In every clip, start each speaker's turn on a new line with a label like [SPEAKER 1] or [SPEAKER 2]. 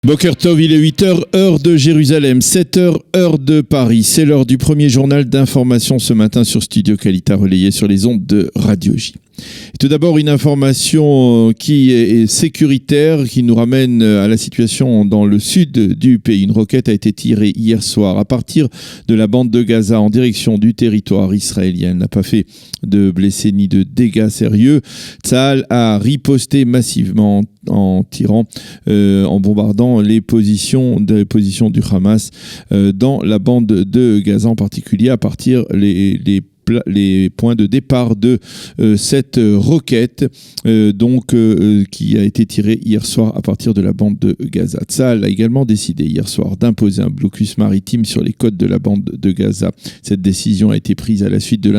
[SPEAKER 1] Boker Tov, il est 8h, heure de Jérusalem, 7h, heure de Paris. C'est l'heure du premier journal d'information ce matin sur Studio Qualita, relayé sur les ondes de Radio J. Tout d'abord, une information qui est sécuritaire, qui nous ramène à la situation dans le sud du pays. Une roquette a été tirée hier soir à partir de la bande de Gaza en direction du territoire israélien. Elle n'a pas fait de blessés ni de dégâts sérieux. Tsahal a riposté massivement en tirant, en bombardant les positions du Hamas dans la bande de Gaza en particulier, à partir les points de départ de cette roquette qui a été tirée hier soir à partir de la bande de Gaza. Tsahal a également décidé hier soir d'imposer un blocus maritime sur les côtes de la bande de Gaza. Cette décision a été prise à la suite de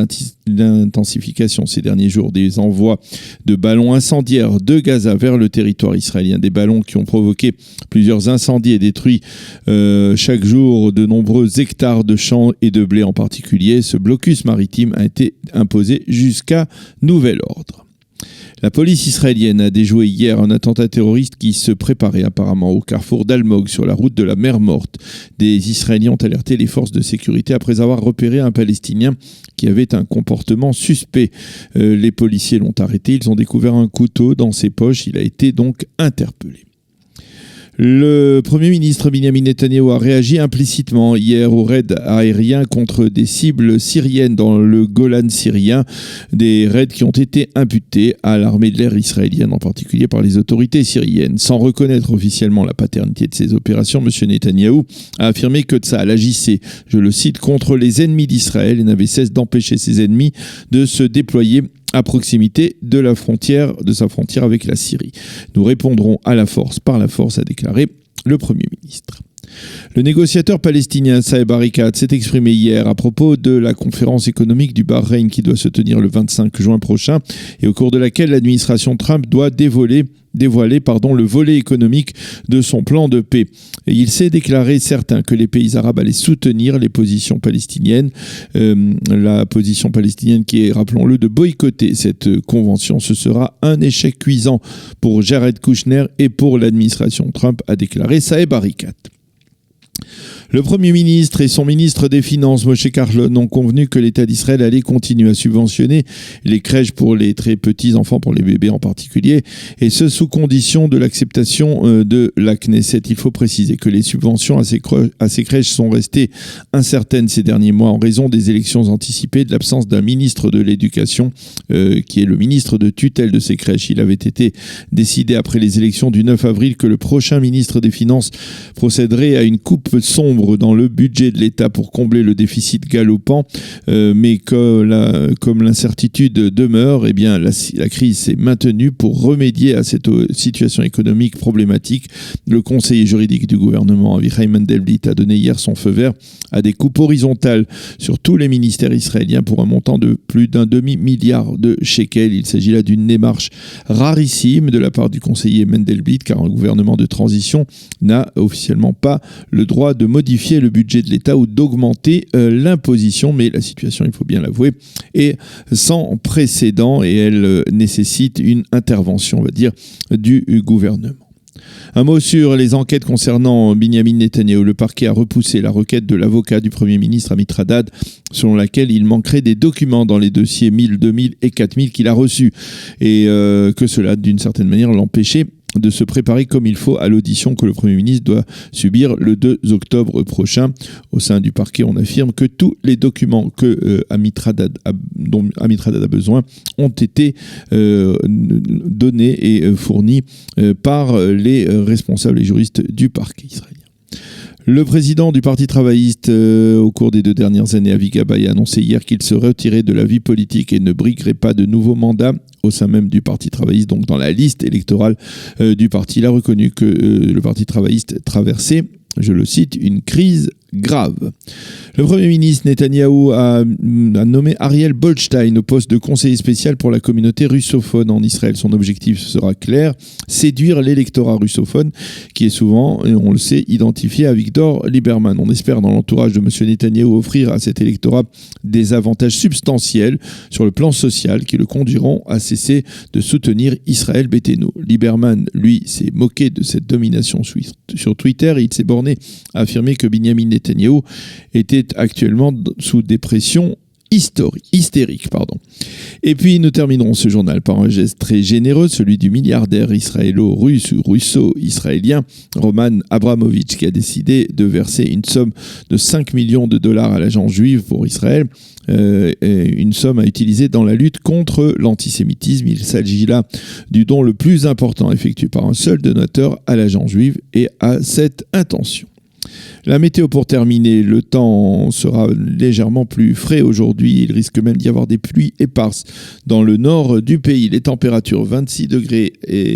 [SPEAKER 1] l'intensification ces derniers jours des envois de ballons incendiaires de Gaza vers le territoire israélien. Des ballons qui ont provoqué plusieurs incendies et détruit chaque jour de nombreux hectares de champs et de blé en particulier. Ce blocus maritime a été imposé jusqu'à nouvel ordre. La police israélienne a déjoué hier un attentat terroriste qui se préparait apparemment au carrefour d'Almog sur la route de la mer Morte. Des Israéliens ont alerté les forces de sécurité après avoir repéré un Palestinien qui avait un comportement suspect. Les policiers l'ont arrêté, ils ont découvert un couteau dans ses poches, il a été donc interpellé. Le Premier ministre Benjamin Netanyahou a réagi implicitement hier au raid aérien contre des cibles syriennes dans le Golan syrien, des raids qui ont été imputés à l'armée de l'air israélienne, en particulier par les autorités syriennes. Sans reconnaître officiellement la paternité de ces opérations, M. Netanyahou a affirmé que Tsahal agissait, je le cite, contre les ennemis d'Israël et n'avait cesse d'empêcher ses ennemis de se déployer à proximité de sa frontière avec la Syrie. Nous répondrons à la force par la force, a déclaré le Premier ministre. Le négociateur palestinien Saeb Erekat s'est exprimé hier à propos de la conférence économique du Bahreïn qui doit se tenir le 25 juin prochain et au cours de laquelle l'administration Trump doit dévoiler le volet économique de son plan de paix. Et il s'est déclaré certain que les pays arabes allaient soutenir les positions palestiniennes. La position palestinienne qui est, rappelons-le, de boycotter cette convention. Ce sera un échec cuisant pour Jared Kushner et pour l'administration Trump, a déclaré Saeb Erekat. Le Premier ministre et son ministre des Finances, Moshe Kahlon, ont convenu que l'État d'Israël allait continuer à subventionner les crèches pour les très petits enfants, pour les bébés en particulier, et ce sous condition de l'acceptation de la Knesset. Il faut préciser que les subventions à ces crèches sont restées incertaines ces derniers mois en raison des élections anticipées, de l'absence d'un ministre de l'Éducation qui est le ministre de tutelle de ces crèches. Il avait été décidé après les élections du 9 avril que le prochain ministre des Finances procéderait à une coupe sombre dans le budget de l'État pour combler le déficit galopant, mais comme l'incertitude demeure, eh bien la crise s'est maintenue. Pour remédier à cette situation économique problématique, le conseiller juridique du gouvernement, Avichai Mandelblit, a donné hier son feu vert à des coupes horizontales sur tous les ministères israéliens pour un montant de plus d'un demi-milliard de shekels. Il s'agit là d'une démarche rarissime de la part du conseiller Mandelblit, car un gouvernement de transition n'a officiellement pas le droit de modifier le budget de l'État ou d'augmenter l'imposition, mais la situation, il faut bien l'avouer, est sans précédent et elle nécessite une intervention, on va dire, du gouvernement. Un mot sur les enquêtes concernant Benjamin Netanyahou. Le parquet a repoussé la requête de l'avocat du Premier ministre Amit Haddad, selon laquelle il manquerait des documents dans les dossiers 1000, 2000 et 4000 qu'il a reçus et que cela, d'une certaine manière, l'empêchait de se préparer comme il faut à l'audition que le Premier ministre doit subir le 2 octobre prochain. Au sein du parquet, on affirme que tous les documents dont Amit Haddad a besoin ont été donnés et fournis par les responsables et juristes du parquet israélien. Le président du Parti travailliste, au cours des 2 dernières années, Avi Gabay, a annoncé hier qu'il se retirait de la vie politique et ne briguerait pas de nouveaux mandats au sein même du Parti travailliste, donc dans la liste électorale du parti. Il a reconnu que le Parti travailliste traversait, je le cite, une crise grave. Le Premier ministre Netanyahou a nommé Ariel Goldstein au poste de conseiller spécial pour la communauté russophone en Israël. Son objectif sera clair, séduire l'électorat russophone qui est souvent, et on le sait, identifié à Victor Lieberman. On espère dans l'entourage de M. Netanyahou offrir à cet électorat des avantages substantiels sur le plan social qui le conduiront à cesser de soutenir Israël Beitenu. Lieberman, lui, s'est moqué de cette domination sur Twitter et il s'est borné à affirmer que Benjamin Netanyahou était actuellement sous dépression hystérique. Et puis nous terminerons ce journal par un geste très généreux, celui du milliardaire israélo-russe ou russo-israélien Roman Abramovich qui a décidé de verser une somme de 5 millions de dollars à l'agence juive pour Israël, une somme à utiliser dans la lutte contre l'antisémitisme. Il s'agit là du don le plus important effectué par un seul donateur à l'agence juive et à cette intention. La météo pour terminer, le temps sera légèrement plus frais aujourd'hui. Il risque même d'y avoir des pluies éparses dans le nord du pays. Les températures 26 degrés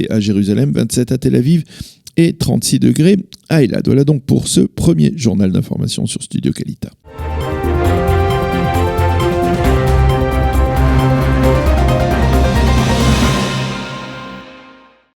[SPEAKER 1] à Jérusalem, 27 à Tel Aviv et 36 degrés à Elad. Voilà donc pour ce premier journal d'information sur Studio Kalita.